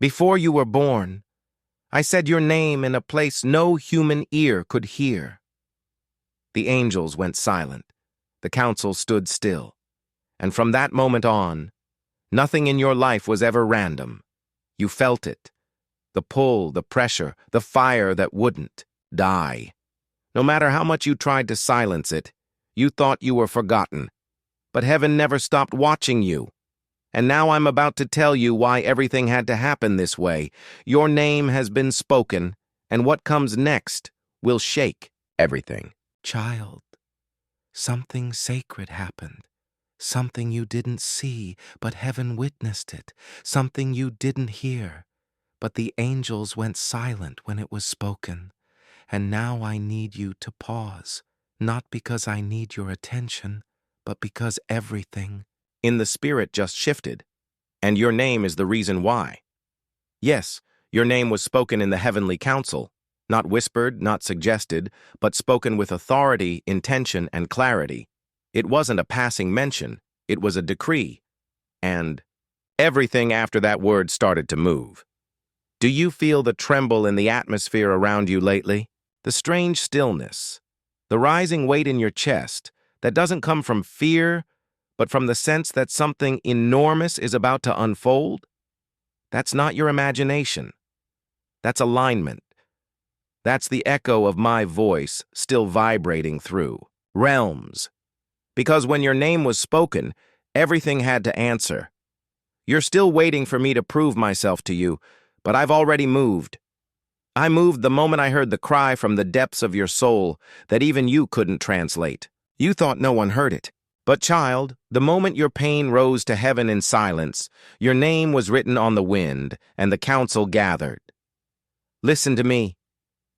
Before you were born, I said your name in a place no human ear could hear. The angels went silent. The council stood still. And from that moment on, nothing in your life was ever random. You felt it. The pull, the pressure, the fire that wouldn't die. No matter how much you tried to silence it, you thought you were forgotten. But heaven never stopped watching you. And now I'm about to tell you why everything had to happen this way. Your name has been spoken, and what comes next will shake everything. Child, something sacred happened. Something you didn't see, but heaven witnessed it. Something you didn't hear, but the angels went silent when it was spoken. And now I need you to pause, not because I need your attention, but because everything in the spirit just shifted. And your name is the reason why. Yes, your name was spoken in the heavenly council, not whispered, not suggested, but spoken with authority, intention, and clarity. It wasn't a passing mention, it was a decree. And everything after that word started to move. Do you feel the tremble in the atmosphere around you lately? The strange stillness, the rising weight in your chest that doesn't come from fear, but from the sense that something enormous is about to unfold? That's not your imagination. That's alignment. That's the echo of my voice still vibrating through realms. Because when your name was spoken, everything had to answer. You're still waiting for me to prove myself to you, but I've already moved. I moved the moment I heard the cry from the depths of your soul that even you couldn't translate. You thought no one heard it. But child, the moment your pain rose to heaven in silence, your name was written on the wind, and the council gathered. Listen to me.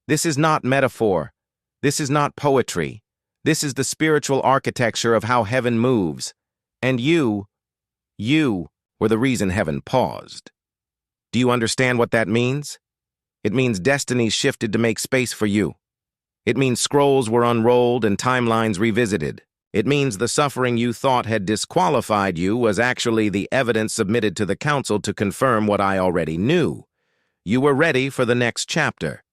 This is not metaphor. This is not poetry. This is the spiritual architecture of how heaven moves. And you were the reason heaven paused. Do you understand what that means? It means destinies shifted to make space for you. It means scrolls were unrolled and timelines revisited. It means the suffering you thought had disqualified you was actually the evidence submitted to the council to confirm what I already knew. You were ready for the next chapter.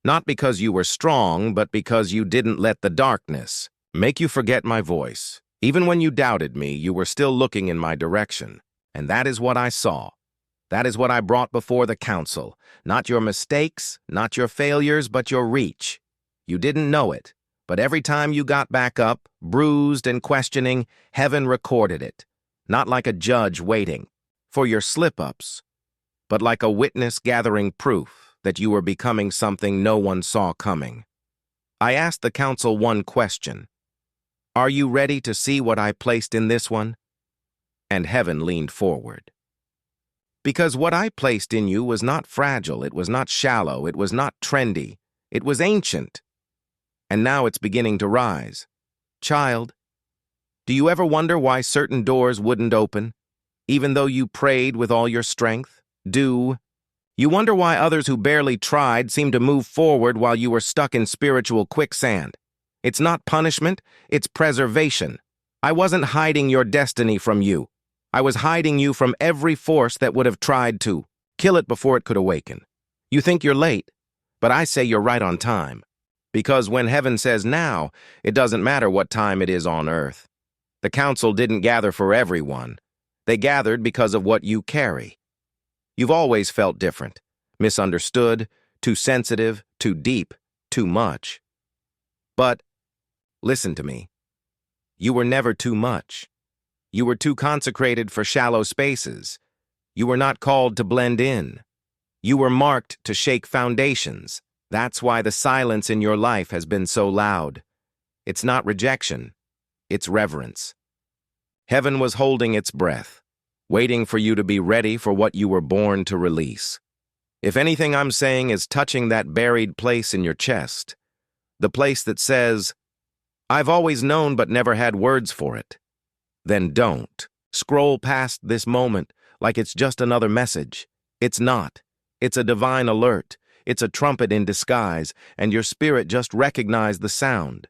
Not because you were strong, but because you didn't let the darkness make you forget my voice. Even when you doubted me, you were still looking in my direction. And that is what I saw. That is what I brought before the council. Not your mistakes, not your failures, but your reach. You didn't know it, but every time you got back up, bruised and questioning, heaven recorded it. Not like a judge waiting for your slip-ups, but like a witness gathering proof that you were becoming something no one saw coming. I asked the council one question. Are you ready to see what I placed in this one? And heaven leaned forward. Because what I placed in you was not fragile, it was not shallow, it was not trendy, it was ancient. And now it's beginning to rise. Child, do you ever wonder why certain doors wouldn't open, even though you prayed with all your strength? You wonder why others who barely tried seemed to move forward while you were stuck in spiritual quicksand. It's not punishment, it's preservation. I wasn't hiding your destiny from you. I was hiding you from every force that would have tried to kill it before it could awaken. You think you're late, but I say you're right on time. Because when heaven says now, it doesn't matter what time it is on earth. The council didn't gather for everyone. They gathered because of what you carry. You've always felt different, misunderstood, too sensitive, too deep, too much. But listen to me. You were never too much. You were too consecrated for shallow spaces. You were not called to blend in. You were marked to shake foundations. That's why the silence in your life has been so loud. It's not rejection. It's reverence. Heaven was holding its breath, waiting for you to be ready for what you were born to release. If anything I'm saying is touching that buried place in your chest, the place that says, I've always known but never had words for it, then don't. Scroll past this moment like it's just another message. It's not. It's a divine alert. It's a trumpet in disguise, and your spirit just recognized the sound.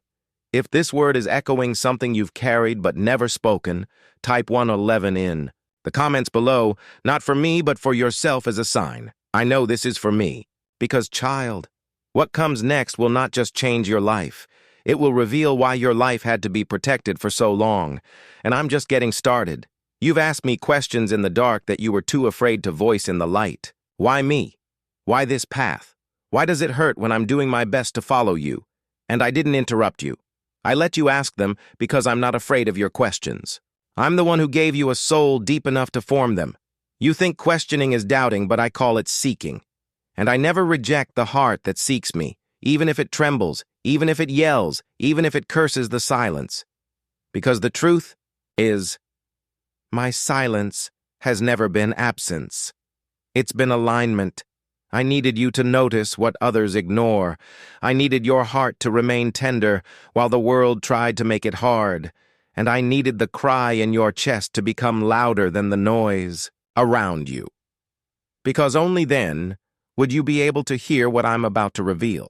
If this word is echoing something you've carried but never spoken, type 111 in. The comments below, not for me, but for yourself as a sign. I know this is for me. Because, child, what comes next will not just change your life. It will reveal why your life had to be protected for so long. And I'm just getting started. You've asked me questions in the dark that you were too afraid to voice in the light. Why me? Why this path? Why does it hurt when I'm doing my best to follow you? And I didn't interrupt you. I let you ask them because I'm not afraid of your questions. I'm the one who gave you a soul deep enough to form them. You think questioning is doubting, but I call it seeking. And I never reject the heart that seeks me, even if it trembles, even if it yells, even if it curses the silence. Because the truth is, my silence has never been absence. It's been alignment. I needed you to notice what others ignore. I needed your heart to remain tender while the world tried to make it hard. And I needed the cry in your chest to become louder than the noise around you. Because only then would you be able to hear what I'm about to reveal.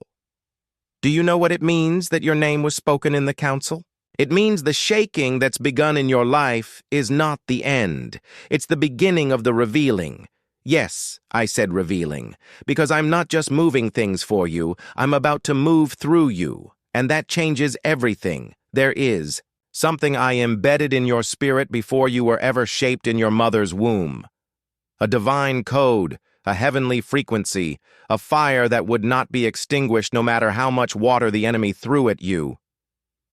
Do you know what it means that your name was spoken in the council? It means the shaking that's begun in your life is not the end. It's the beginning of the revealing. Yes, I said revealing, because I'm not just moving things for you, I'm about to move through you. And that changes everything. There is something I embedded in your spirit before you were ever shaped in your mother's womb. A divine code, a heavenly frequency, a fire that would not be extinguished no matter how much water the enemy threw at you.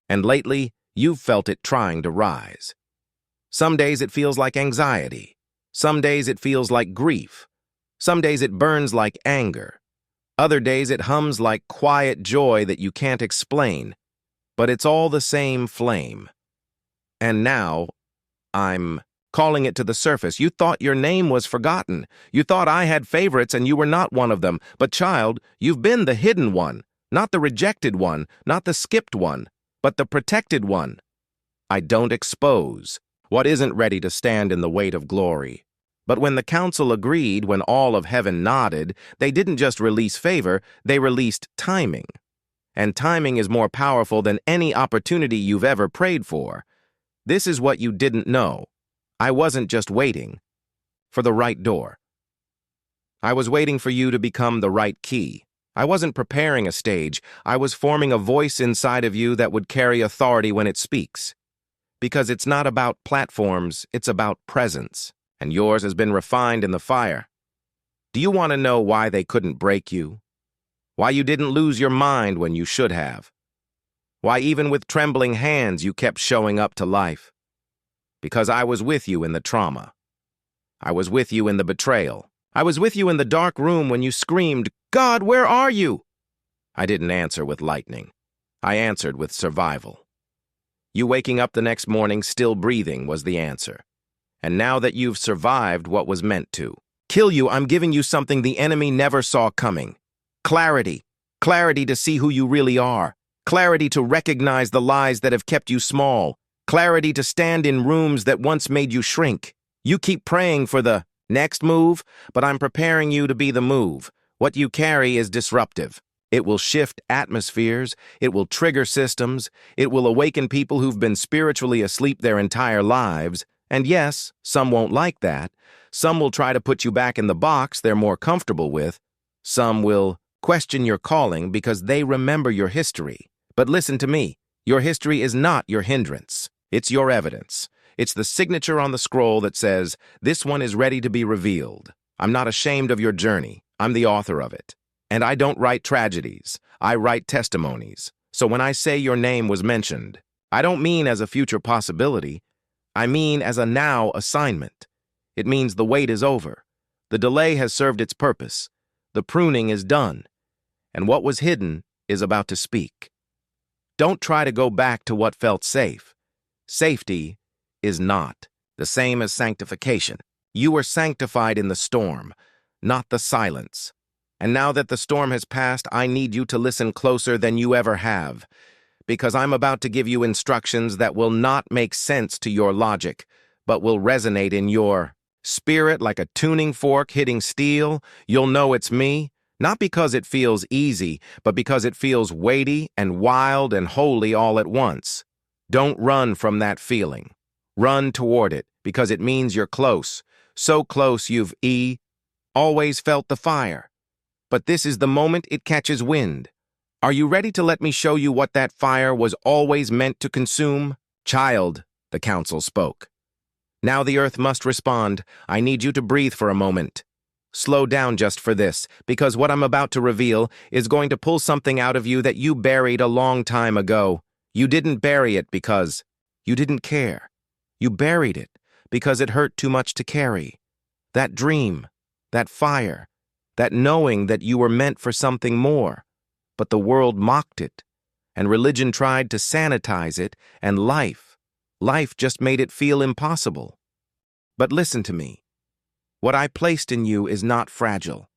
And lately, you've felt it trying to rise. Some days it feels like anxiety. Some days it feels like grief. Some days it burns like anger. Other days it hums like quiet joy that you can't explain. But it's all the same flame. And now, I'm calling it to the surface. You thought your name was forgotten. You thought I had favorites and you were not one of them. But child, you've been the hidden one, not the rejected one, not the skipped one, but the protected one. I don't expose what isn't ready to stand in the weight of glory. But when the council agreed, when all of heaven nodded, they didn't just release favor, they released timing. And timing is more powerful than any opportunity you've ever prayed for. This is what you didn't know. I wasn't just waiting for the right door. I was waiting for you to become the right key. I wasn't preparing a stage. I was forming a voice inside of you that would carry authority when it speaks. Because it's not about platforms, it's about presence. And yours has been refined in the fire. Do you want to know why they couldn't break you? Why you didn't lose your mind when you should have? Why even with trembling hands you kept showing up to life? Because I was with you in the trauma. I was with you in the betrayal. I was with you in the dark room when you screamed, "God, where are you?" I didn't answer with lightning. I answered with survival. You waking up the next morning still breathing was the answer. And now that you've survived what was meant to kill you, I'm giving you something the enemy never saw coming. Clarity. Clarity to see who you really are. Clarity to recognize the lies that have kept you small. Clarity to stand in rooms that once made you shrink. You keep praying for the next move, but I'm preparing you to be the move. What you carry is disruptive. It will shift atmospheres. It will trigger systems. It will awaken people who've been spiritually asleep their entire lives. And yes, some won't like that. Some will try to put you back in the box they're more comfortable with. Some will question your calling because they remember your history. But listen to me. Your history is not your hindrance. It's your evidence. It's the signature on the scroll that says, this one is ready to be revealed. I'm not ashamed of your journey. I'm the author of it. And I don't write tragedies. I write testimonies. So when I say your name was mentioned, I don't mean as a future possibility. I mean as a now assignment. It means the wait is over. The delay has served its purpose. The pruning is done. And what was hidden is about to speak. Don't try to go back to what felt safe. Safety is not the same as sanctification. You were sanctified in the storm, not the silence. And now that the storm has passed, I need you to listen closer than you ever have, because I'm about to give you instructions that will not make sense to your logic, but will resonate in your spirit like a tuning fork hitting steel. You'll know it's me, not because it feels easy, but because it feels weighty and wild and holy all at once. Don't run from that feeling. Run toward it, because it means you're close. So close you've always felt the fire. But this is the moment it catches wind. Are you ready to let me show you what that fire was always meant to consume? Child, the council spoke. Now the earth must respond. I need you to breathe for a moment. Slow down just for this, because what I'm about to reveal is going to pull something out of you that you buried a long time ago. You didn't bury it because you didn't care. You buried it because it hurt too much to carry. That dream, that fire, that knowing that you were meant for something more. But the world mocked it, and religion tried to sanitize it, and life just made it feel impossible. But listen to me. What I placed in you is not fragile.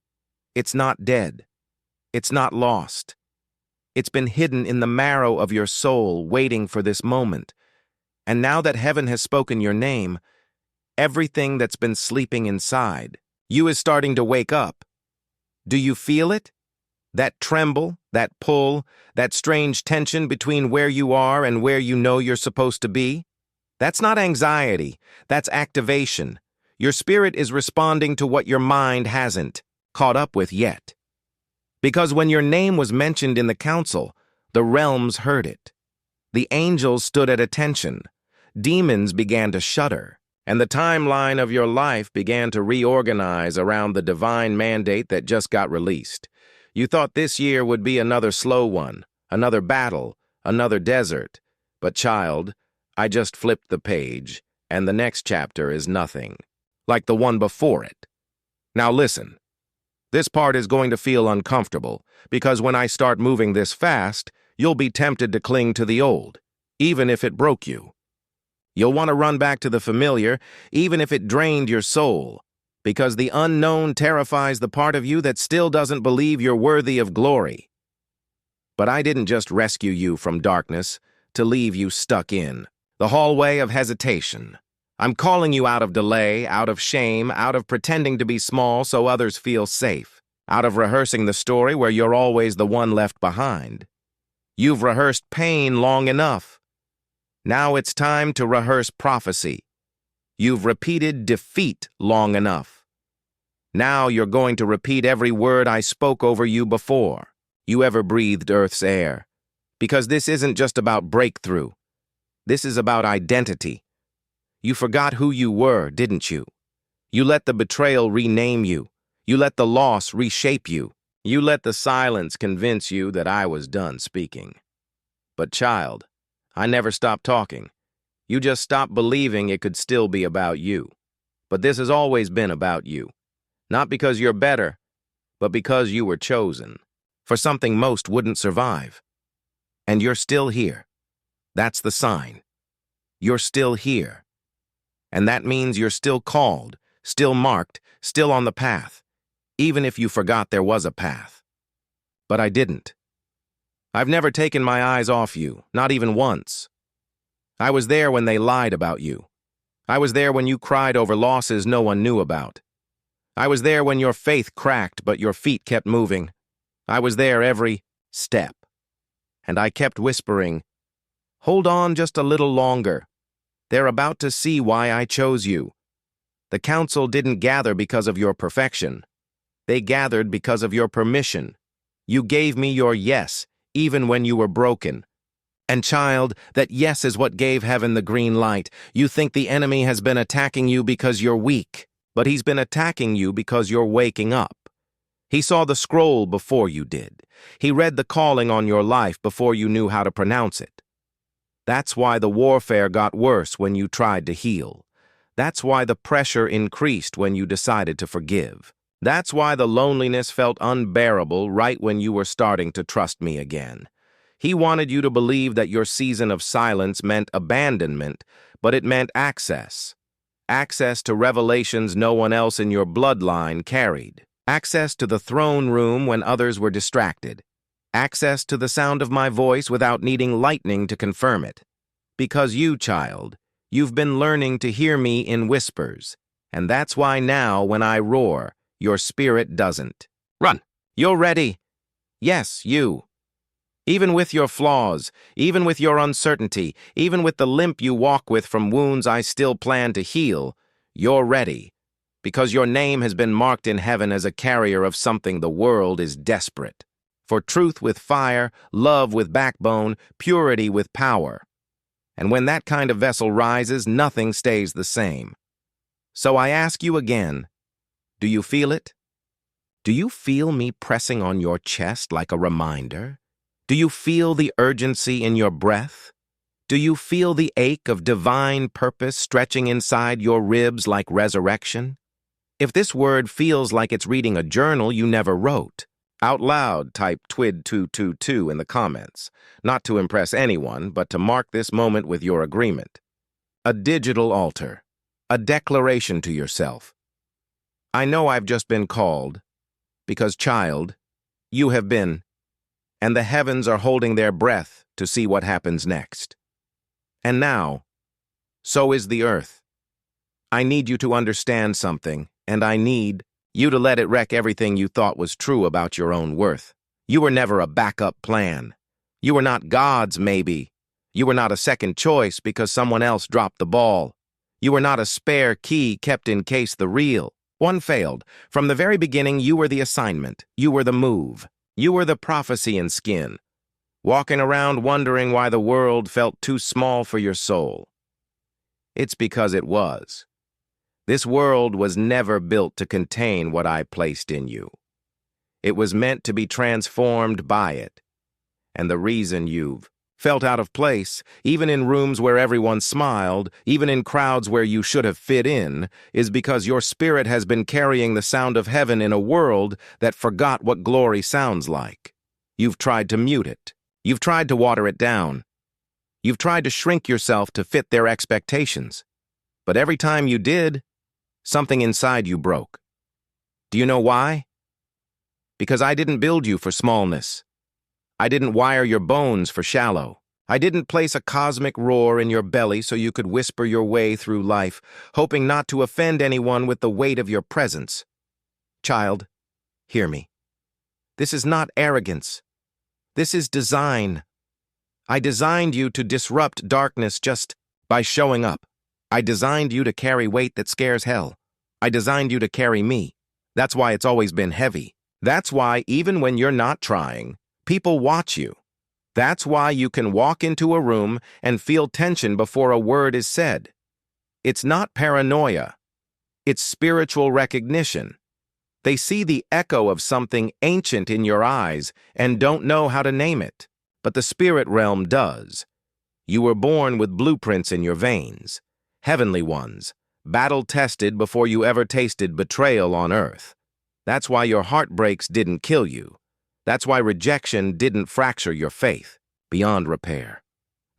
It's not dead. It's not lost. It's been hidden in the marrow of your soul, waiting for this moment. And now that heaven has spoken your name, everything that's been sleeping inside, you is starting to wake up. Do you feel it? That tremble, that pull, that strange tension between where you are and where you know you're supposed to be? That's not anxiety, that's activation. Your spirit is responding to what your mind hasn't caught up with yet. Because when your name was mentioned in the council, the realms heard it. The angels stood at attention. Demons began to shudder, and the timeline of your life began to reorganize around the divine mandate that just got released. You thought this year would be another slow one, another battle, another desert. But child, I just flipped the page, and the next chapter is nothing like the one before it. Now listen. This part is going to feel uncomfortable, because when I start moving this fast, you'll be tempted to cling to the old, even if it broke you. You'll want to run back to the familiar, even if it drained your soul, because the unknown terrifies the part of you that still doesn't believe you're worthy of glory. But I didn't just rescue you from darkness to leave you stuck in the hallway of hesitation. I'm calling you out of delay, out of shame, out of pretending to be small so others feel safe, out of rehearsing the story where you're always the one left behind. You've rehearsed pain long enough. Now it's time to rehearse prophecy. You've repeated defeat long enough. Now you're going to repeat every word I spoke over you before you ever breathed Earth's air. Because this isn't just about breakthrough. This is about identity. You forgot who you were, didn't you? You let the betrayal rename you. You let the loss reshape you. You let the silence convince you that I was done speaking. But child, I never stopped talking. You just stopped believing it could still be about you. But this has always been about you. Not because you're better, but because you were chosen for something most wouldn't survive. And you're still here. That's the sign. You're still here. And that means you're still called, still marked, still on the path, even if you forgot there was a path. But I didn't. I've never taken my eyes off you, not even once. I was there when they lied about you. I was there when you cried over losses no one knew about. I was there when your faith cracked but your feet kept moving. I was there every step. And I kept whispering, hold on just a little longer. They're about to see why I chose you. The council didn't gather because of your perfection. They gathered because of your permission. You gave me your yes, even when you were broken. And child, that yes is what gave heaven the green light. You think the enemy has been attacking you because you're weak, but he's been attacking you because you're waking up. He saw the scroll before you did. He read the calling on your life before you knew how to pronounce it. That's why the warfare got worse when you tried to heal. That's why the pressure increased when you decided to forgive. That's why the loneliness felt unbearable right when you were starting to trust me again. He wanted you to believe that your season of silence meant abandonment, but it meant access. Access to revelations no one else in your bloodline carried. Access to the throne room when others were distracted. Access to the sound of my voice without needing lightning to confirm it. Because you, child, you've been learning to hear me in whispers, and that's why now when I roar, your spirit doesn't. Run! You're ready. Yes, you. Even with your flaws, even with your uncertainty, even with the limp you walk with from wounds I still plan to heal, you're ready, because your name has been marked in heaven as a carrier of something the world is desperate. For truth with fire, love with backbone, purity with power. And when that kind of vessel rises, nothing stays the same. So I ask you again, do you feel it? Do you feel me pressing on your chest like a reminder? Do you feel the urgency in your breath? Do you feel the ache of divine purpose stretching inside your ribs like resurrection? If this word feels like it's reading a journal you never wrote, out loud type TWID222 in the comments, not to impress anyone, but to mark this moment with your agreement. A digital altar, a declaration to yourself. I know I've just been called, because, child, you have been, and the heavens are holding their breath to see what happens next. And now, so is the earth. I need you to understand something, and I need you to let it wreck everything you thought was true about your own worth. You were never a backup plan. You were not God's maybe. You were not a second choice because someone else dropped the ball. You were not a spare key kept in case the real one failed. From the very beginning, you were the assignment. You were the move. You were the prophecy in skin, walking around wondering why the world felt too small for your soul. It's because it was. This world was never built to contain what I placed in you. It was meant to be transformed by it. And the reason you've felt out of place, even in rooms where everyone smiled, even in crowds where you should have fit in, is because your spirit has been carrying the sound of heaven in a world that forgot what glory sounds like. You've tried to mute it. You've tried to water it down. You've tried to shrink yourself to fit their expectations. But every time you did, something inside you broke. Do you know why? Because I didn't build you for smallness. I didn't wire your bones for shallow. I didn't place a cosmic roar in your belly so you could whisper your way through life, hoping not to offend anyone with the weight of your presence. Child, hear me. This is not arrogance. This is design. I designed you to disrupt darkness just by showing up. I designed you to carry weight that scares hell. I designed you to carry me. That's why it's always been heavy. That's why even when you're not trying, people watch you. That's why you can walk into a room and feel tension before a word is said. It's not paranoia. It's spiritual recognition. They see the echo of something ancient in your eyes and don't know how to name it. But the spirit realm does. You were born with blueprints in your veins, heavenly ones, battle-tested before you ever tasted betrayal on earth. That's why your heartbreaks didn't kill you. That's why rejection didn't fracture your faith beyond repair.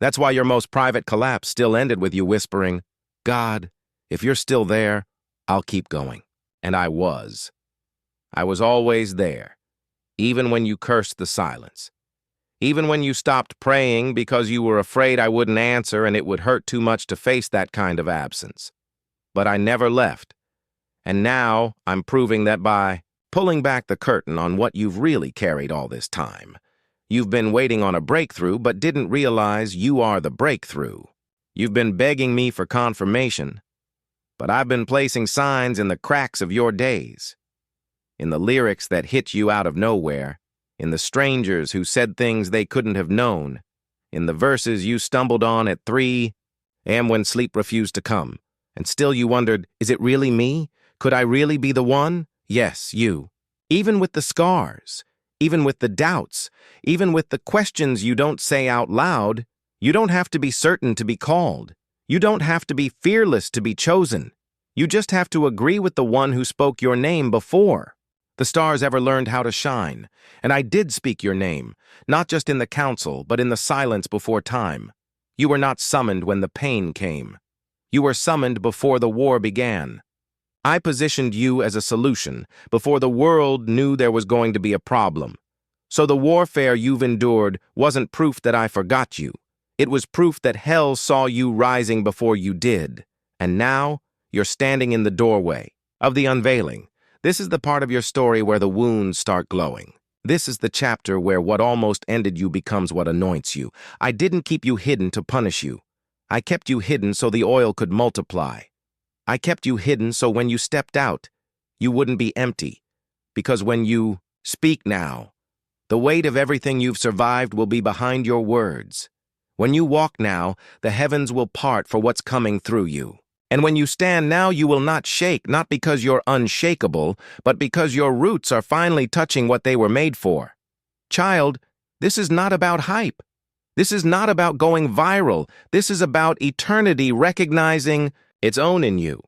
That's why your most private collapse still ended with you whispering, God, if you're still there, I'll keep going. And I was. I was always there, even when you cursed the silence. Even when you stopped praying because you were afraid I wouldn't answer and it would hurt too much to face that kind of absence. But I never left. And now I'm proving that by pulling back the curtain on what you've really carried all this time. You've been waiting on a breakthrough but didn't realize you are the breakthrough. You've been begging me for confirmation, but I've been placing signs in the cracks of your days. In the lyrics that hit you out of nowhere, in the strangers who said things they couldn't have known, in the verses you stumbled on at 3 a.m. when sleep refused to come, and still you wondered, is it really me? Could I really be the one? Yes, you. Even with the scars, even with the doubts, even with the questions you don't say out loud, you don't have to be certain to be called. You don't have to be fearless to be chosen. You just have to agree with the one who spoke your name before the stars ever learned how to shine. And I did speak your name, not just in the council, but in the silence before time. You were not summoned when the pain came. You were summoned before the war began. I positioned you as a solution before the world knew there was going to be a problem. So the warfare you've endured wasn't proof that I forgot you. It was proof that hell saw you rising before you did. And now, you're standing in the doorway of the unveiling. This is the part of your story where the wounds start glowing. This is the chapter where what almost ended you becomes what anoints you. I didn't keep you hidden to punish you. I kept you hidden so the oil could multiply. I kept you hidden so when you stepped out, you wouldn't be empty. Because when you speak now, the weight of everything you've survived will be behind your words. When you walk now, the heavens will part for what's coming through you. And when you stand now, you will not shake, not because you're unshakable, but because your roots are finally touching what they were made for. Child, this is not about hype. This is not about going viral. This is about eternity recognizing its own in you.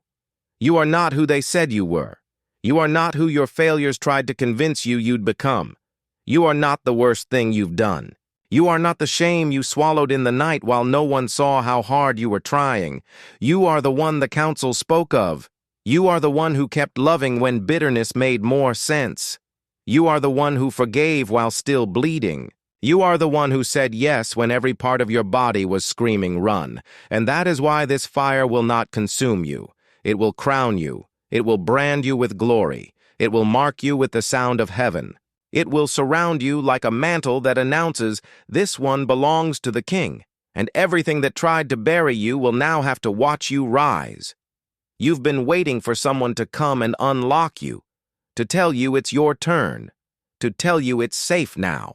You are not who they said you were. You are not who your failures tried to convince you you'd become. You are not the worst thing you've done. You are not the shame you swallowed in the night while no one saw how hard you were trying. You are the one the council spoke of. You are the one who kept loving when bitterness made more sense. You are the one who forgave while still bleeding. You are the one who said yes when every part of your body was screaming run. And that is why this fire will not consume you. It will crown you. It will brand you with glory. It will mark you with the sound of heaven. It will surround you like a mantle that announces, this one belongs to the king, and everything that tried to bury you will now have to watch you rise. You've been waiting for someone to come and unlock you, to tell you it's your turn, to tell you it's safe now.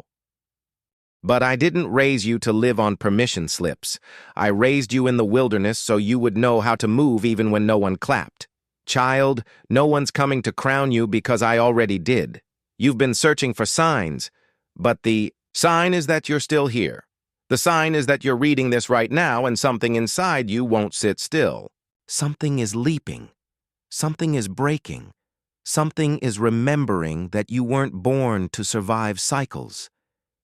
But I didn't raise you to live on permission slips. I raised you in the wilderness so you would know how to move even when no one clapped. Child, no one's coming to crown you because I already did. You've been searching for signs, but the sign is that you're still here. The sign is that you're reading this right now and something inside you won't sit still. Something is leaping. Something is breaking. Something is remembering that you weren't born to survive cycles.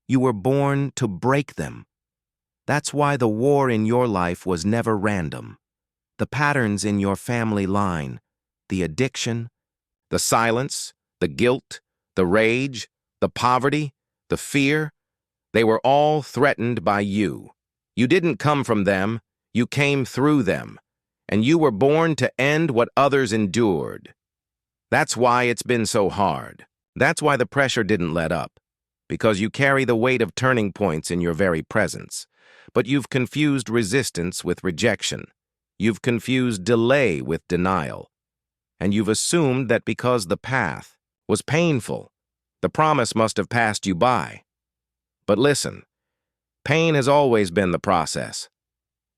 You were born to break them. That's why the war in your life was never random. The patterns in your family line, the addiction, the silence, the guilt, the rage, the poverty, the fear, they were all threatened by you. You didn't come from them, you came through them, and you were born to end what others endured. That's why it's been so hard. That's why the pressure didn't let up, because you carry the weight of turning points in your very presence. But you've confused resistance with rejection. You've confused delay with denial. And you've assumed that because the path was painful, the promise must have passed you by. But listen, pain has always been the process.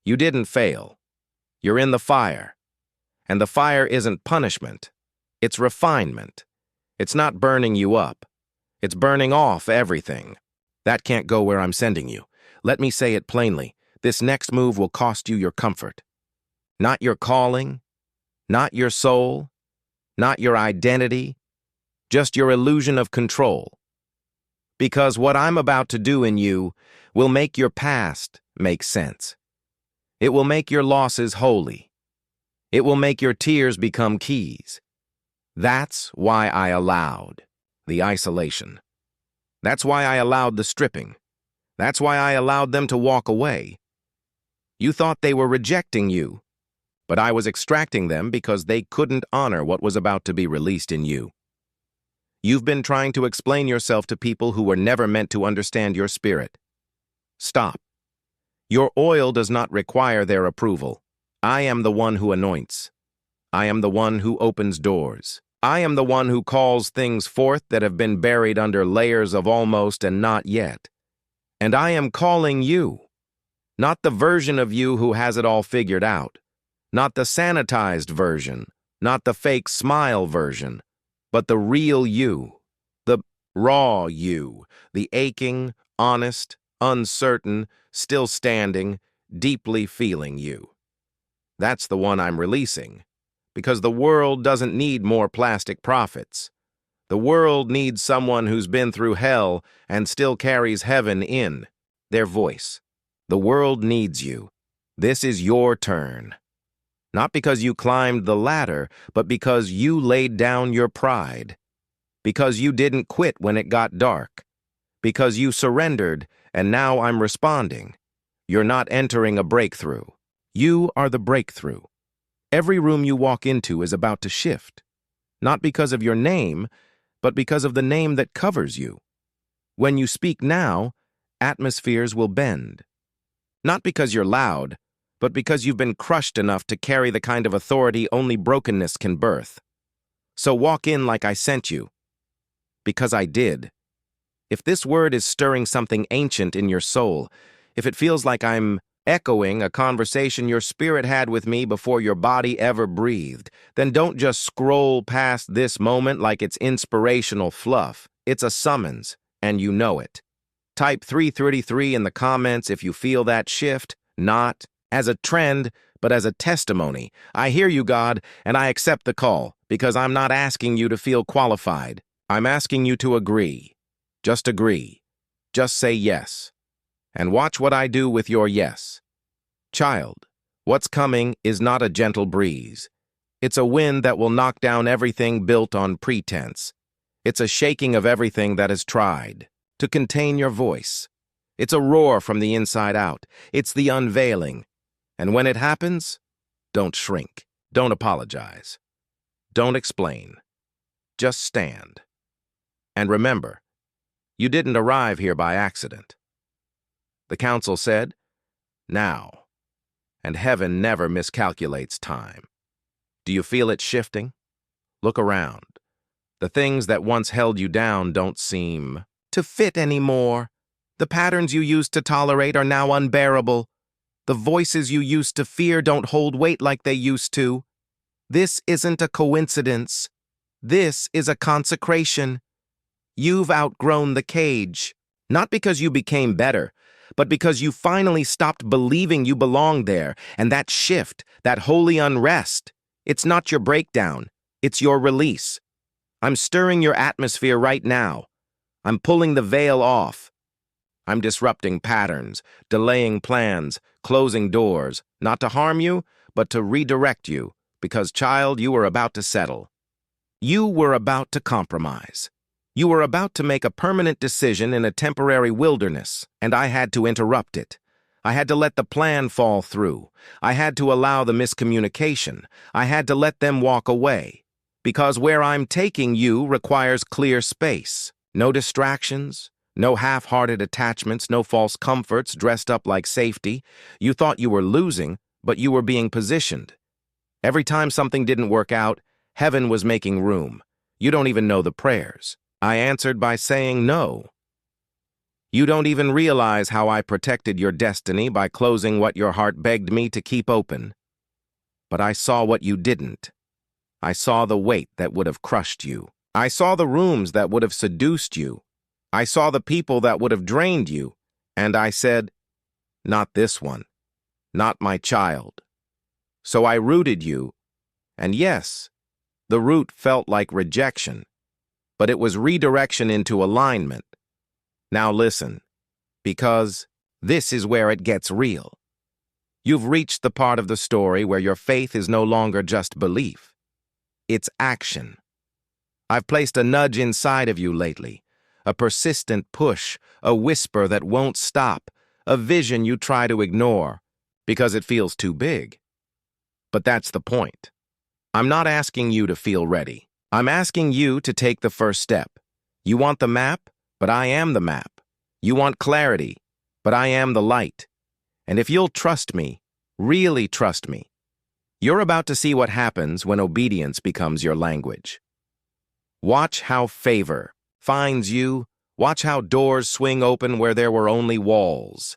You didn't fail. You're in the fire. And the fire isn't punishment. It's refinement. It's not burning you up. It's burning off everything. That can't go where I'm sending you. Let me say it plainly. This next move will cost you your comfort. Not your calling, not your soul, not your identity, just your illusion of control. Because what I'm about to do in you will make your past make sense. It will make your losses holy. It will make your tears become keys. That's why I allowed the isolation. That's why I allowed the stripping. That's why I allowed them to walk away. You thought they were rejecting you, but I was extracting them because they couldn't honor what was about to be released in you. You've been trying to explain yourself to people who were never meant to understand your spirit. Stop. Your oil does not require their approval. I am the one who anoints. I am the one who opens doors. I am the one who calls things forth that have been buried under layers of almost and not yet. And I am calling you, not the version of you who has it all figured out, not the sanitized version, not the fake smile version, but the real you, the raw you, the aching, honest, uncertain, still standing, deeply feeling you. That's the one I'm releasing, because the world doesn't need more plastic prophets. The world needs someone who's been through hell and still carries heaven in their voice. The world needs you. This is your turn. Not because you climbed the ladder, but because you laid down your pride. Because you didn't quit when it got dark. Because you surrendered, and now I'm responding. You're not entering a breakthrough. You are the breakthrough. Every room you walk into is about to shift. Not because of your name, but because of the name that covers you. When you speak now, atmospheres will bend. Not because you're loud, but because you've been crushed enough to carry the kind of authority only brokenness can birth. So walk in like I sent you. Because I did. If this word is stirring something ancient in your soul, if it feels like I'm echoing a conversation your spirit had with me before your body ever breathed, then don't just scroll past this moment like it's inspirational fluff. It's a summons, and you know it. Type 333 in the comments if you feel that shift, not as a trend, but as a testimony. I hear you, God, and I accept the call, because I'm not asking you to feel qualified. I'm asking you to agree. Just agree. Just say yes. And watch what I do with your yes. Child, what's coming is not a gentle breeze. It's a wind that will knock down everything built on pretense. It's a shaking of everything that has tried to contain your voice. It's a roar from the inside out. It's the unveiling. And when it happens, don't shrink. Don't apologize. Don't explain. Just stand. And remember, you didn't arrive here by accident. The council said, now. And heaven never miscalculates time. Do you feel it shifting? Look around. The things that once held you down don't seem to fit anymore. The patterns you used to tolerate are now unbearable. The voices you used to fear don't hold weight like they used to. This isn't a coincidence. This is a consecration. You've outgrown the cage, not because you became better, but because you finally stopped believing you belonged there, and that shift, that holy unrest, it's not your breakdown, it's your release. I'm stirring your atmosphere right now. I'm pulling the veil off. I'm disrupting patterns, delaying plans, closing doors, not to harm you, but to redirect you, because, child, you were about to settle. You were about to compromise. You were about to make a permanent decision in a temporary wilderness, and I had to interrupt it. I had to let the plan fall through. I had to allow the miscommunication. I had to let them walk away. Because where I'm taking you requires clear space. No distractions, no half-hearted attachments, no false comforts dressed up like safety. You thought you were losing, but you were being positioned. Every time something didn't work out, heaven was making room. You don't even know the prayers. I answered by saying no. You don't even realize how I protected your destiny by closing what your heart begged me to keep open. But I saw what you didn't. I saw the weight that would have crushed you. I saw the rooms that would have seduced you. I saw the people that would have drained you. And I said, not this one. Not my child. So I rooted you. And yes, the root felt like rejection. But it was redirection into alignment. Now listen, because this is where it gets real. You've reached the part of the story where your faith is no longer just belief. It's action. I've placed a nudge inside of you lately, a persistent push, a whisper that won't stop, a vision you try to ignore because it feels too big. But that's the point. I'm not asking you to feel ready. I'm asking you to take the first step. You want the map, but I am the map. You want clarity, but I am the light. And if you'll trust me, really trust me, you're about to see what happens when obedience becomes your language. Watch how favor finds you. Watch how doors swing open where there were only walls.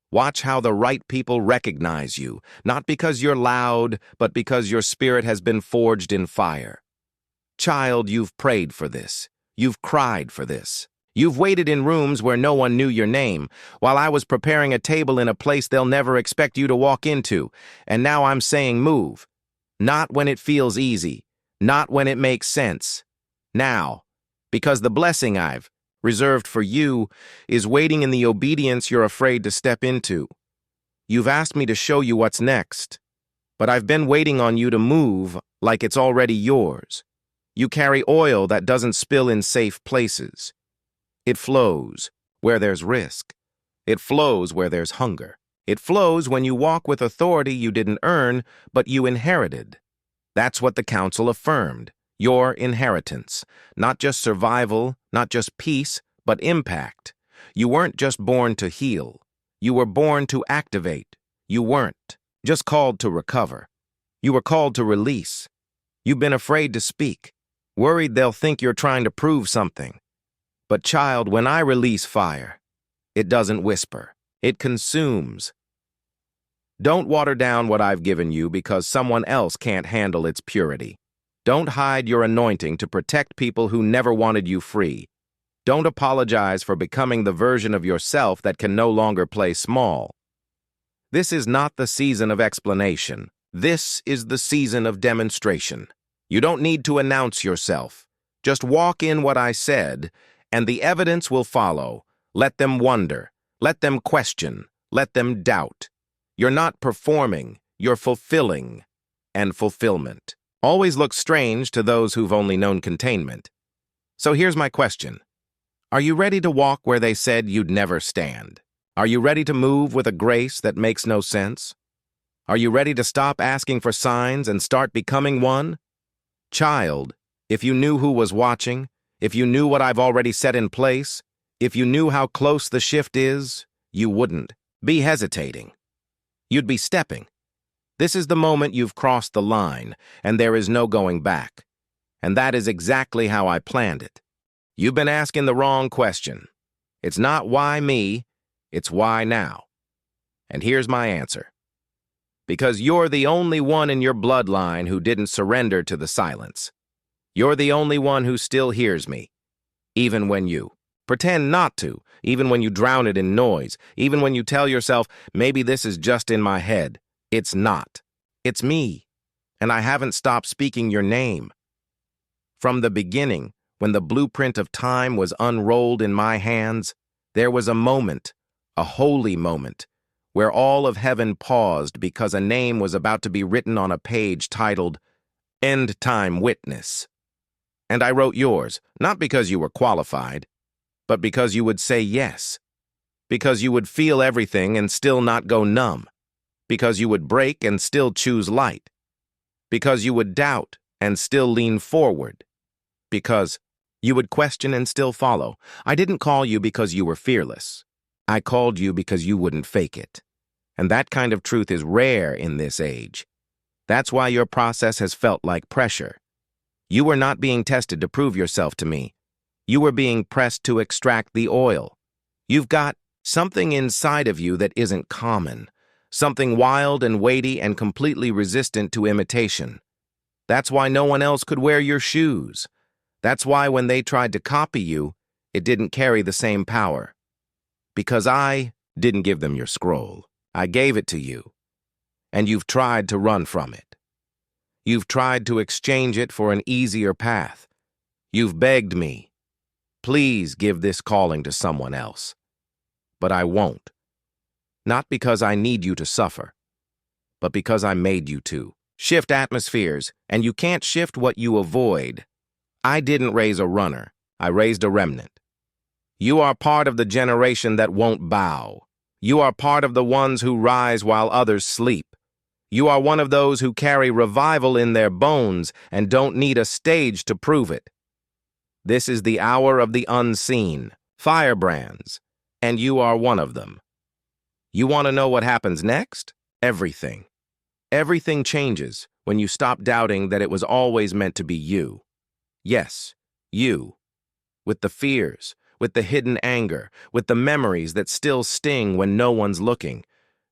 Watch how the right people recognize you, not because you're loud, but because your spirit has been forged in fire. Child, you've prayed for this. You've cried for this. You've waited in rooms where no one knew your name, while I was preparing a table in a place they'll never expect you to walk into. And now I'm saying move. Not when it feels easy. Not when it makes sense. Now. Because the blessing I've reserved for you is waiting in the obedience you're afraid to step into. You've asked me to show you what's next, but I've been waiting on you to move like it's already yours. You carry oil that doesn't spill in safe places. It flows where there's risk. It flows where there's hunger. It flows when you walk with authority you didn't earn, but you inherited. That's what the council affirmed, your inheritance. Not just survival, not just peace, but impact. You weren't just born to heal. You were born to activate. You weren't just called to recover. You were called to release. You've been afraid to speak, worried they'll think you're trying to prove something. But child, when I release fire, it doesn't whisper. It consumes. Don't water down what I've given you because someone else can't handle its purity. Don't hide your anointing to protect people who never wanted you free. Don't apologize for becoming the version of yourself that can no longer play small. This is not the season of explanation. This is the season of demonstration. You don't need to announce yourself. Just walk in what I said, and the evidence will follow. Let them wonder. Let them question. Let them doubt. You're not performing. You're fulfilling. And fulfillment always looks strange to those who've only known containment. So here's my question. Are you ready to walk where they said you'd never stand? Are you ready to move with a grace that makes no sense? Are you ready to stop asking for signs and start becoming one? Child, if you knew who was watching, if you knew what I've already set in place, if you knew how close the shift is, you wouldn't be hesitating. You'd be stepping. This is the moment you've crossed the line, and there is no going back. And that is exactly how I planned it. You've been asking the wrong question. It's not why me, it's why now. And here's my answer. Because you're the only one in your bloodline who didn't surrender to the silence. You're the only one who still hears me, even when you pretend not to, even when you drown it in noise, even when you tell yourself, maybe this is just in my head. It's not. It's me, and I haven't stopped speaking your name. From the beginning, when the blueprint of time was unrolled in my hands, there was a moment, a holy moment, where all of heaven paused because a name was about to be written on a page titled End Time Witness. And I wrote yours, not because you were qualified, but because you would say yes, because you would feel everything and still not go numb, because you would break and still choose light, because you would doubt and still lean forward, because you would question and still follow. I didn't call you because you were fearless. I called you because you wouldn't fake it. And that kind of truth is rare in this age. That's why your process has felt like pressure. You were not being tested to prove yourself to me. You were being pressed to extract the oil. You've got something inside of you that isn't common, something wild and weighty and completely resistant to imitation. That's why no one else could wear your shoes. That's why when they tried to copy you, it didn't carry the same power. Because I didn't give them your scroll. I gave it to you. And you've tried to run from it. You've tried to exchange it for an easier path. You've begged me, please give this calling to someone else. But I won't. Not because I need you to suffer, but because I made you to. Shift atmospheres, and you can't shift what you avoid. I didn't raise a runner. I raised a remnant. You are part of the generation that won't bow. You are part of the ones who rise while others sleep. You are one of those who carry revival in their bones and don't need a stage to prove it. This is the hour of the unseen, firebrands, and you are one of them. You want to know what happens next? Everything. Everything changes when you stop doubting that it was always meant to be you. Yes, you. With the fears, with the hidden anger, with the memories that still sting when no one's looking.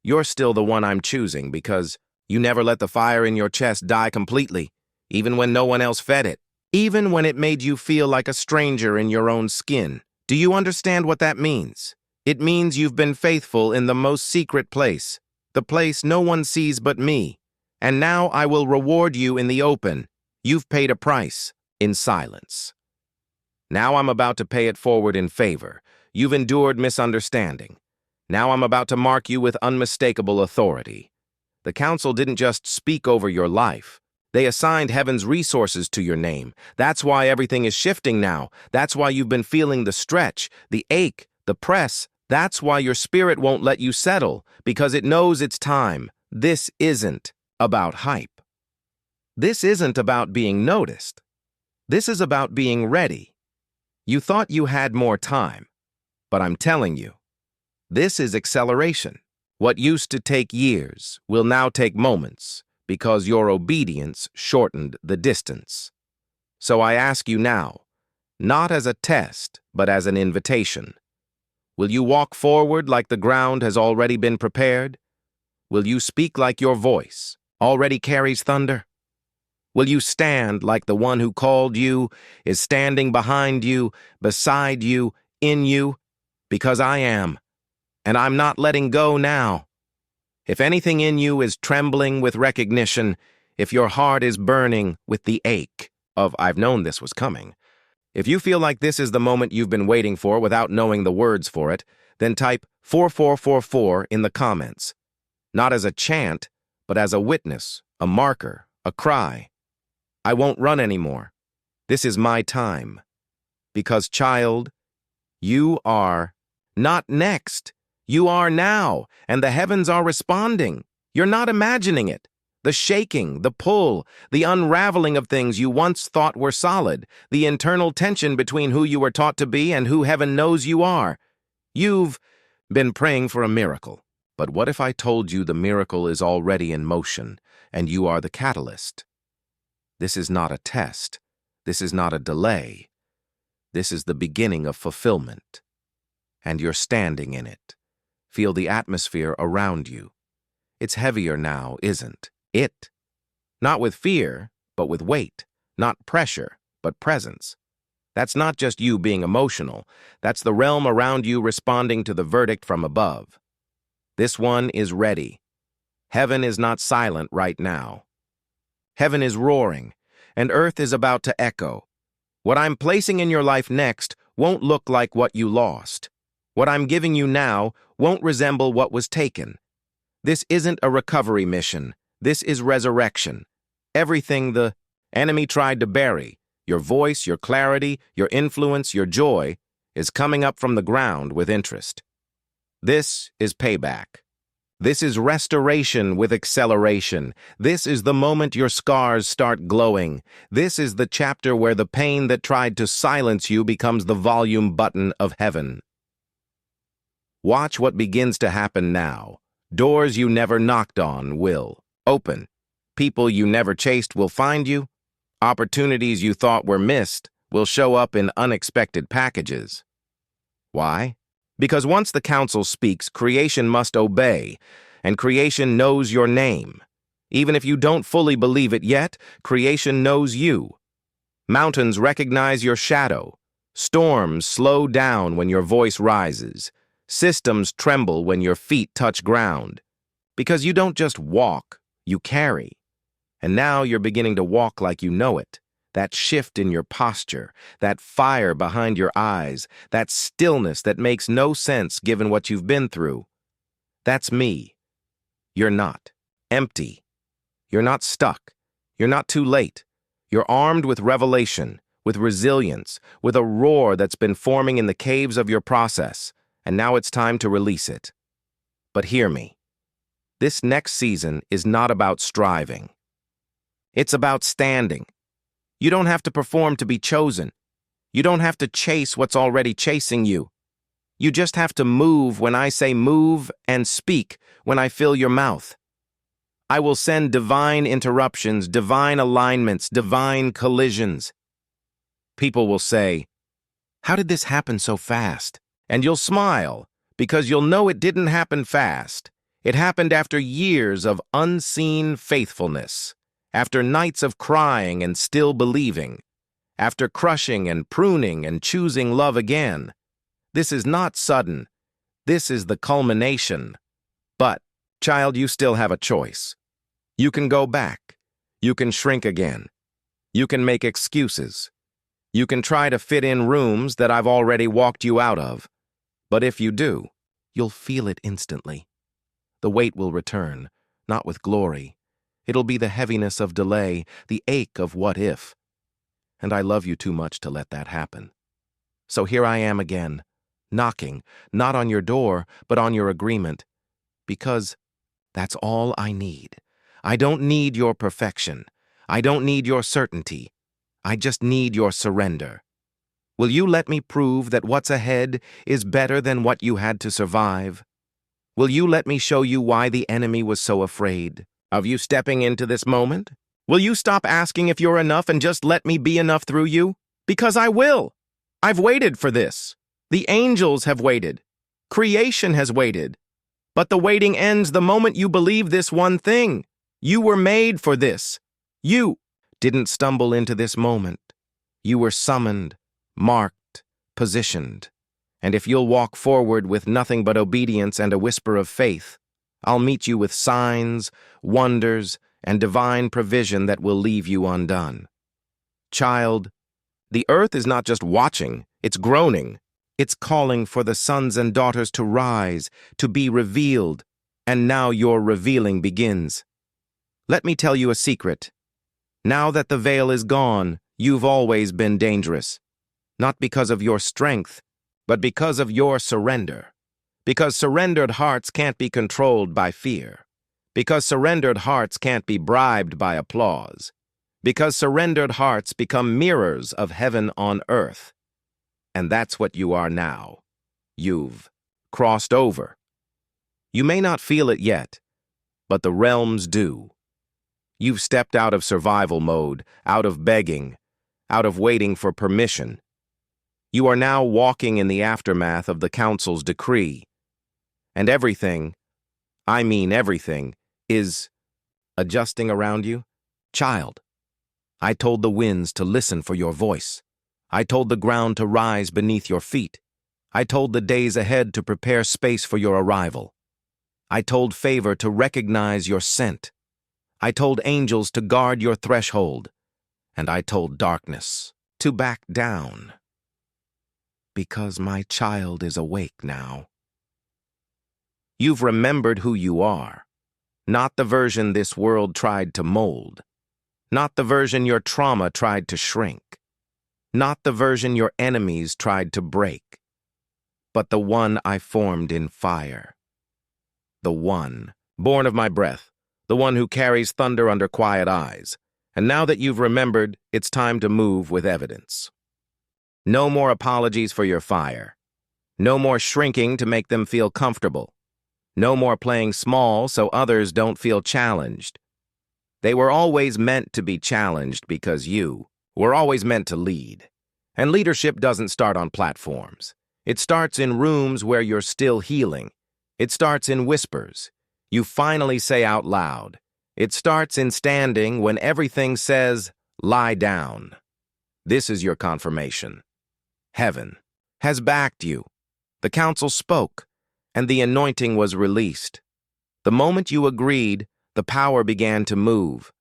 You're still the one I'm choosing because you never let the fire in your chest die completely, even when no one else fed it, even when it made you feel like a stranger in your own skin. Do you understand what that means? It means you've been faithful in the most secret place, the place no one sees but me. And now I will reward you in the open. You've paid a price in silence. Now I'm about to pay it forward in favor. You've endured misunderstanding. Now I'm about to mark you with unmistakable authority. The council didn't just speak over your life. They assigned heaven's resources to your name. That's why everything is shifting now. That's why you've been feeling the stretch, the ache, the press. That's why your spirit won't let you settle, because it knows it's time. This isn't about hype. This isn't about being noticed. This is about being ready. You thought you had more time, but I'm telling you, this is acceleration. What used to take years will now take moments because your obedience shortened the distance. So I ask you now, not as a test, but as an invitation. Will you walk forward like the ground has already been prepared? Will you speak like your voice already carries thunder? Will you stand like the one who called you is standing behind you, beside you, in you? Because I am, and I'm not letting go now. If anything in you is trembling with recognition, if your heart is burning with the ache of "I've known this was coming," if you feel like this is the moment you've been waiting for without knowing the words for it, then type 4444 in the comments. Not as a chant, but as a witness, a marker, a cry. I won't run anymore. This is my time. Because, child, you are not next. You are now, and the heavens are responding. You're not imagining it. The shaking, the pull, the unraveling of things you once thought were solid, the internal tension between who you were taught to be and who heaven knows you are. You've been praying for a miracle. But what if I told you the miracle is already in motion, and you are the catalyst? This is not a test. This is not a delay. This is the beginning of fulfillment. And you're standing in it. Feel the atmosphere around you. It's heavier now, isn't it? Not with fear, but with weight. Not pressure, but presence. That's not just you being emotional. That's the realm around you responding to the verdict from above. This one is ready. Heaven is not silent right now. Heaven is roaring, and earth is about to echo. What I'm placing in your life next won't look like what you lost. What I'm giving you now won't resemble what was taken. This isn't a recovery mission. This is resurrection. Everything the enemy tried to bury, your voice, your clarity, your influence, your joy, is coming up from the ground with interest. This is payback. This is restoration with acceleration. This is the moment your scars start glowing. This is the chapter where the pain that tried to silence you becomes the volume button of heaven. Watch what begins to happen now. Doors you never knocked on will open. People you never chased will find you. Opportunities you thought were missed will show up in unexpected packages. Why? Because once the council speaks, creation must obey, and creation knows your name. Even if you don't fully believe it yet, creation knows you. Mountains recognize your shadow. Storms slow down when your voice rises. Systems tremble when your feet touch ground. Because you don't just walk, you carry. And now you're beginning to walk like you know it. That shift in your posture, that fire behind your eyes, that stillness that makes no sense given what you've been through. That's me. You're not empty. You're not stuck. You're not too late. You're armed with revelation, with resilience, with a roar that's been forming in the caves of your process, and now it's time to release it. But hear me. This next season is not about striving. It's about standing. You don't have to perform to be chosen. You don't have to chase what's already chasing you. You just have to move when I say move and speak when I fill your mouth. I will send divine interruptions, divine alignments, divine collisions. People will say, "How did this happen so fast?" And you'll smile because you'll know it didn't happen fast. It happened after years of unseen faithfulness. After nights of crying and still believing, after crushing and pruning and choosing love again. This is not sudden. This is the culmination. But, child, you still have a choice. You can go back. You can shrink again. You can make excuses. You can try to fit in rooms that I've already walked you out of. But if you do, you'll feel it instantly. The weight will return, not with glory. It'll be the heaviness of delay, the ache of what if. And I love you too much to let that happen. So here I am again, knocking, not on your door, but on your agreement. Because that's all I need. I don't need your perfection. I don't need your certainty. I just need your surrender. Will you let me prove that what's ahead is better than what you had to survive? Will you let me show you why the enemy was so afraid of you stepping into this moment? Will you stop asking if you're enough and just let me be enough through you? Because I will. I've waited for this. The angels have waited. Creation has waited. But the waiting ends the moment you believe this one thing. You were made for this. You didn't stumble into this moment. You were summoned, marked, positioned. And if you'll walk forward with nothing but obedience and a whisper of faith, I'll meet you with signs, wonders, and divine provision that will leave you undone. Child, the earth is not just watching, it's groaning. It's calling for the sons and daughters to rise, to be revealed, and now your revealing begins. Let me tell you a secret. Now that the veil is gone, you've always been dangerous. Not because of your strength, but because of your surrender. Because surrendered hearts can't be controlled by fear. Because surrendered hearts can't be bribed by applause. Because surrendered hearts become mirrors of heaven on earth. And that's what you are now. You've crossed over. You may not feel it yet, but the realms do. You've stepped out of survival mode, out of begging, out of waiting for permission. You are now walking in the aftermath of the council's decree. And everything, I mean everything, is adjusting around you. Child, I told the winds to listen for your voice. I told the ground to rise beneath your feet. I told the days ahead to prepare space for your arrival. I told favor to recognize your scent. I told angels to guard your threshold. And I told darkness to back down. Because my child is awake now. You've remembered who you are, not the version this world tried to mold, not the version your trauma tried to shrink, not the version your enemies tried to break, but the one I formed in fire. The one, born of my breath, the one who carries thunder under quiet eyes. And now that you've remembered, it's time to move with evidence. No more apologies for your fire. No more shrinking to make them feel comfortable. No more playing small so others don't feel challenged. They were always meant to be challenged because you were always meant to lead. And leadership doesn't start on platforms. It starts in rooms where you're still healing. It starts in whispers. You finally say out loud. It starts in standing when everything says, lie down. This is your confirmation. Heaven has backed you. The council spoke, and the anointing was released. The moment you agreed, the power began to move.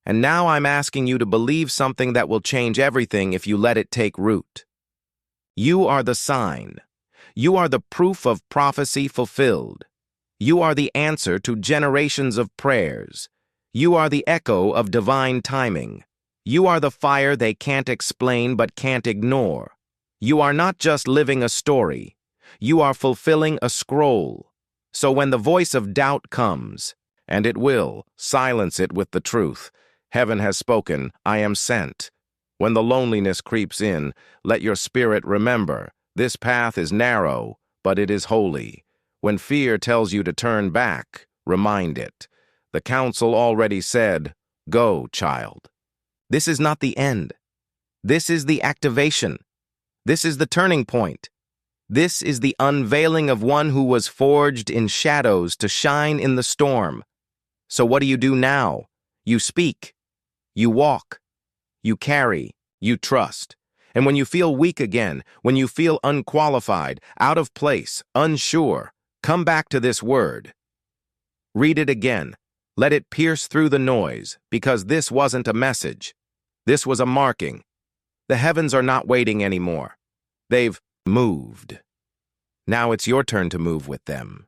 And now I'm asking you to believe something that will change everything if you let it take root. You are the sign. You are the proof of prophecy fulfilled. You are the answer to generations of prayers. You are the echo of divine timing. You are the fire they can't explain but can't ignore. You are not just living a story. You are fulfilling a scroll. So when the voice of doubt comes, and it will, silence it with the truth. Heaven has spoken, I am sent. When the loneliness creeps in, let your spirit remember, this path is narrow, but it is holy. When fear tells you to turn back, remind it. The council already said, go, child. This is not the end. This is the activation. This is the turning point. This is the unveiling of one who was forged in shadows to shine in the storm. So what do you do now? You speak. You walk. You carry. You trust. And when you feel weak again, when you feel unqualified, out of place, unsure, come back to this word. Read it again. Let it pierce through the noise, because this wasn't a message. This was a marking. The heavens are not waiting anymore. They've moved. Now it's your turn to move with them.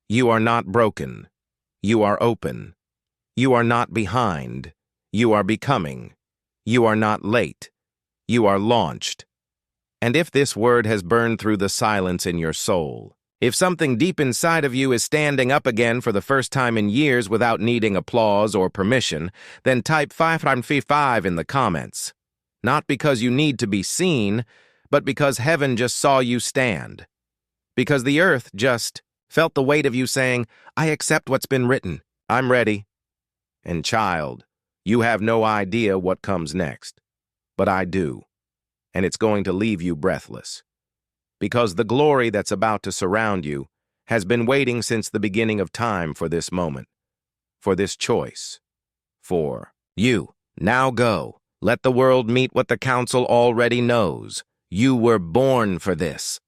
You are not broken. You are open. You are not behind. You are becoming. You are not late. You are launched. And if this word has burned through the silence in your soul, if something deep inside of you is standing up again for the first time in years without needing applause or permission, then type 555 in the comments. Not because you need to be seen, but because heaven just saw you stand. Because the earth just felt the weight of you saying, I accept what's been written. I'm ready. And child, you have no idea what comes next. But I do. And it's going to leave you breathless. Because the glory that's about to surround you has been waiting since the beginning of time for this moment, for this choice, for you. Now go. Let the world meet what the council already knows. You were born for this.